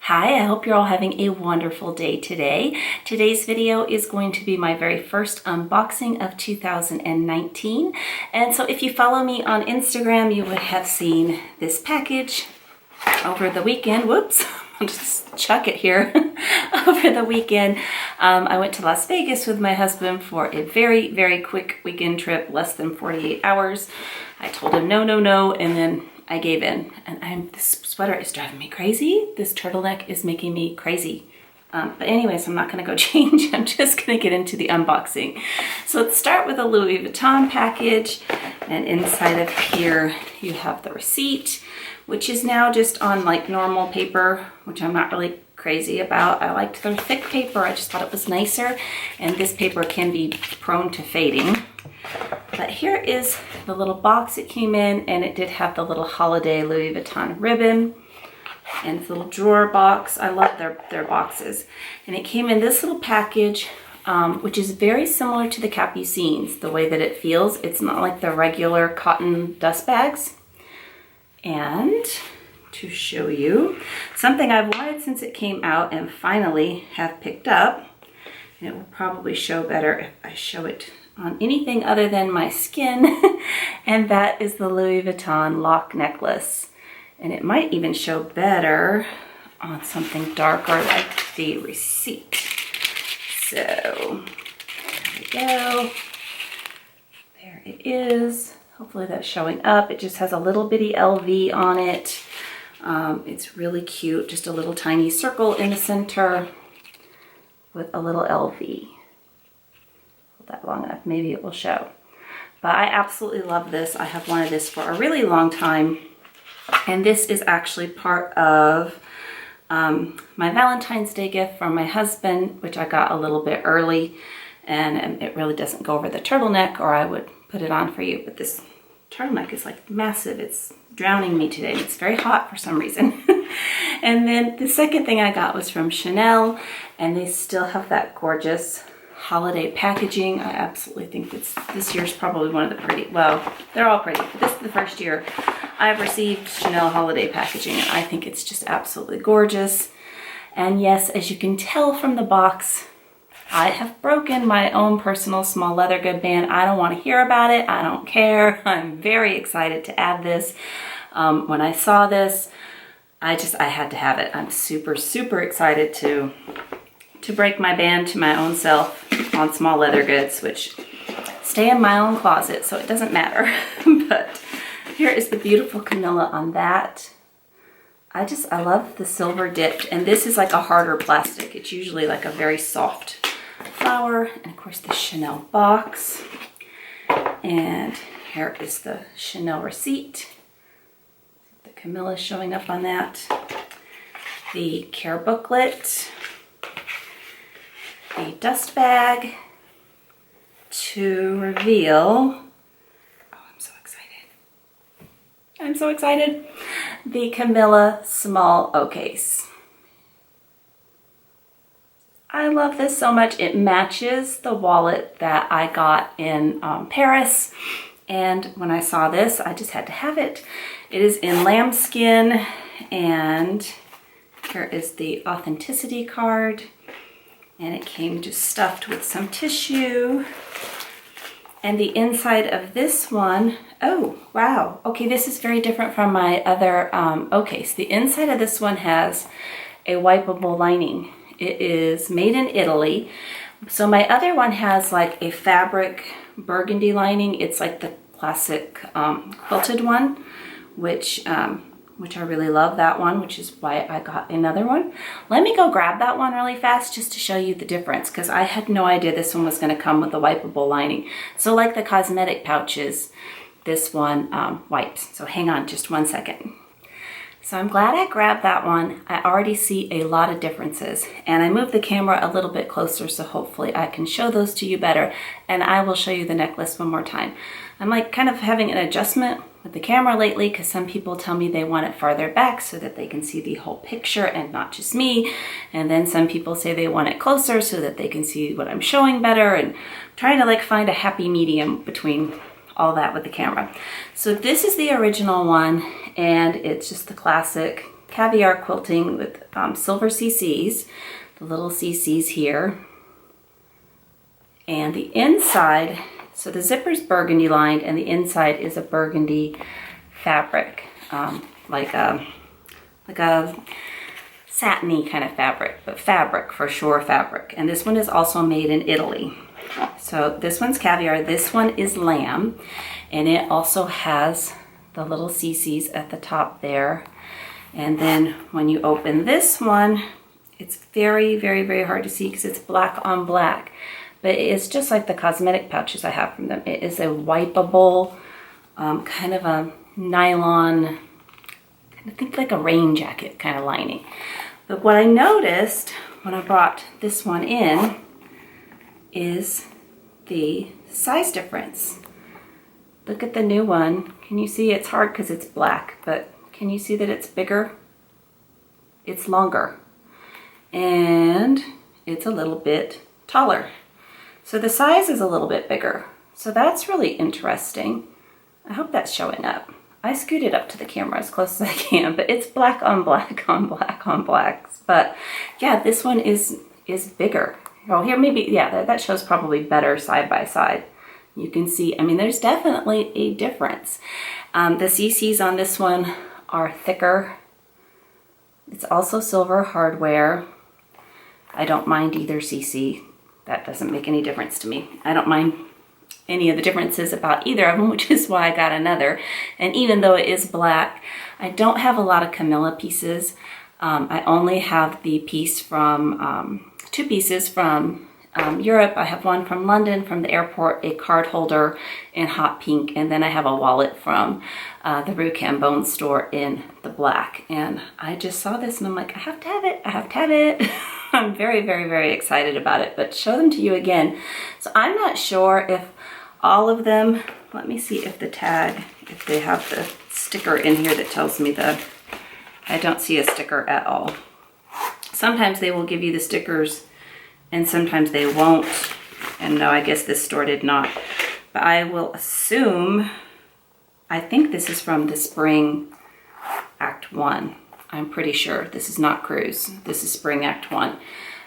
Hi, I hope you're all having a wonderful day today. Today's video is going to be my very first unboxing of 2019. And so if you follow me on Instagram, you would have seen this package over the weekend. Whoops, I'll just chuck it here. Over the weekend, I went to Las Vegas with my husband for a very, very quick weekend trip, less than 48 hours. I told him no, no, no, and then I gave in. And this sweater is driving me crazy. This turtleneck is making me crazy. But anyways, I'm not gonna go change. I'm just gonna get into the unboxing. So let's start with a Louis Vuitton package. And inside of here, you have the receipt, which is now just on like normal paper, which I'm not really crazy about. I liked the thick paper. I just thought it was nicer. And this paper can be prone to fading. But here is the little box it came in, and it did have the little holiday Louis Vuitton ribbon and this little drawer box. I love their boxes. And it came in this little package, which is very similar to the Capucines, the way that it feels. It's not like the regular cotton dust bags. And to show you something I've wanted since it came out and finally have picked up, and it will probably show better if I show it on anything other than my skin, and that is the Louis Vuitton lock necklace. And it might even show better on something darker like the receipt. So there we go. There it is. Hopefully that's showing up. It just has a little bitty LV on it. It's really cute, just a little tiny circle in the center with a little LV. That long enough, maybe it will show. But I absolutely love this. I have wanted this for a really long time, and this is actually part of my Valentine's Day gift from my husband, which I got a little bit early, and it really doesn't go over the turtleneck, or I would put it on for you, but this turtleneck is like massive. It's drowning me today. It's very hot for some reason. And then the second thing I got was from Chanel, and they still have that gorgeous holiday packaging. I absolutely think this year's probably one of the pretty, well, they're all pretty, but this is the first year I've received Chanel holiday packaging, and I think it's just absolutely gorgeous. And yes, as you can tell from the box, I have broken my own personal small leather goods band. I don't want to hear about it. I don't care. I'm very excited to add this. When I saw this, I had to have it. I'm super, super excited to break my band to my own self on small leather goods, which stay in my own closet, so it doesn't matter. But here is the beautiful Camilla on that. I love the silver dipped, and this is like a harder plastic. It's usually like a very soft flower. And of course the Chanel box. And here is the Chanel receipt. The Camilla showing up on that. The care booklet. The dust bag to reveal, oh, I'm so excited. I'm so excited. The Camilla small O case. I love this so much. It matches the wallet that I got in Paris. And when I saw this, I just had to have it. It is in lambskin, and here is the authenticity card. And it came just stuffed with some tissue. And the inside of this one, oh, wow. Okay, this is very different from my other O case. The inside of this one has a wipeable lining. It is made in Italy. So my other one has like a fabric burgundy lining. It's like the classic quilted one, which I really love that one, which is why I got another one. Let me go grab that one really fast just to show you the difference, because I had no idea this one was going to come with a wipeable lining. So like the cosmetic pouches, this one wipes. So hang on just one second. So I'm glad I grabbed that one. I already see a lot of differences, and I moved the camera a little bit closer, so hopefully I can show those to you better, and I will show you the necklace one more time. I'm like kind of having an adjustment with the camera lately, because some people tell me they want it farther back so that they can see the whole picture and not just me. And then some people say they want it closer so that they can see what I'm showing better, and I'm trying to like find a happy medium between all that with the camera. So this is the original one, and it's just the classic caviar quilting with silver CCs, the little CCs here. And the inside, so the zipper's burgundy lined and the inside is a burgundy fabric, like a satiny kind of fabric, but fabric for sure, fabric. And this one is also made in Italy. So this one's caviar, this one is lamb, and it also has the little CCs at the top there. And then when you open this one, it's very, very, very hard to see because it's black on black. But it is just like the cosmetic pouches I have from them. It is a wipeable, kind of a nylon, I think like a rain jacket kind of lining. But what I noticed when I brought this one in is the size difference. Look at the new one. Can you see? It's hard because it's black, but can you see that it's bigger? It's longer. And it's a little bit taller. So the size is a little bit bigger. So that's really interesting. I hope that's showing up. I scooted up to the camera as close as I can, but it's black on black on black on black. But yeah, this one is bigger. Oh, here maybe, yeah, that shows probably better side by side. You can see, I mean, there's definitely a difference. The CCs on this one are thicker. It's also silver hardware. I don't mind either CC. That doesn't make any difference to me. I don't mind any of the differences about either of them, which is why I got another. And even though it is black, I don't have a lot of Camilla pieces. I only have the piece from, two pieces from Europe. I have one from London, from the airport, a card holder in hot pink, and then I have a wallet from the Rue Cambon store in the black. And I just saw this and I'm like, I have to have it, I have to have it. I'm very, very, very excited about it, but show them to you again. So I'm not sure if all of them, let me see if the tag, if they have the sticker in here that tells me I don't see a sticker at all. Sometimes they will give you the stickers and sometimes they won't. And no, I guess this store did not. But I will assume, I think this is from the Spring Act 1. I'm pretty sure this is not Cruise. This is Spring Act 1.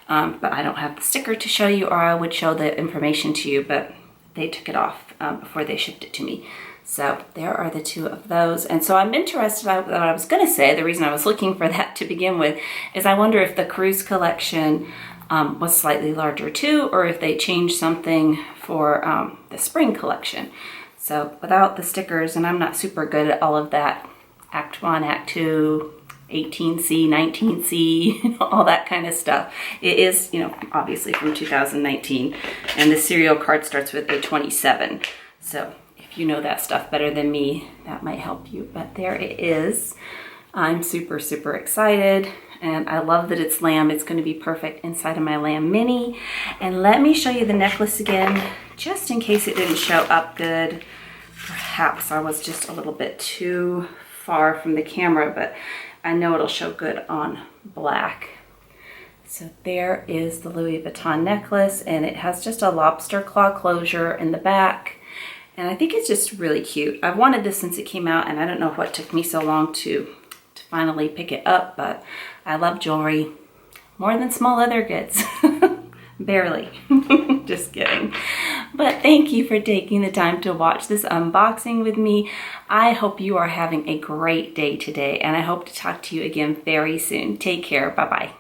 But I don't have the sticker to show you, or I would show the information to you, but they took it off before they shipped it to me. So there are the two of those. And so I'm interested, what I was gonna say, the reason I was looking for that to begin with, is I wonder if the Cruise collection was slightly larger too, or if they changed something for the Spring collection. So without the stickers, and I'm not super good at all of that, Act 1, Act 2, 18C, 19C, all that kind of stuff. It is, you know, obviously from 2019, and the serial card starts with a 27. So if you know that stuff better than me, that might help you. But there it is. I'm super, super excited, and I love that it's lamb. It's going to be perfect inside of my lamb mini. And let me show you the necklace again, just in case it didn't show up good. Perhaps I was just a little bit too far from the camera, but I know it'll show good on black. So there is the Louis Vuitton necklace, and it has just a lobster claw closure in the back. And I think it's just really cute. I've wanted this since it came out, and I don't know what took me so long to finally pick it up, but I love jewelry more than small leather goods. Barely. Just kidding. But thank you for taking the time to watch this unboxing with me. I hope you are having a great day today, and I hope to talk to you again very soon. Take care. Bye-bye.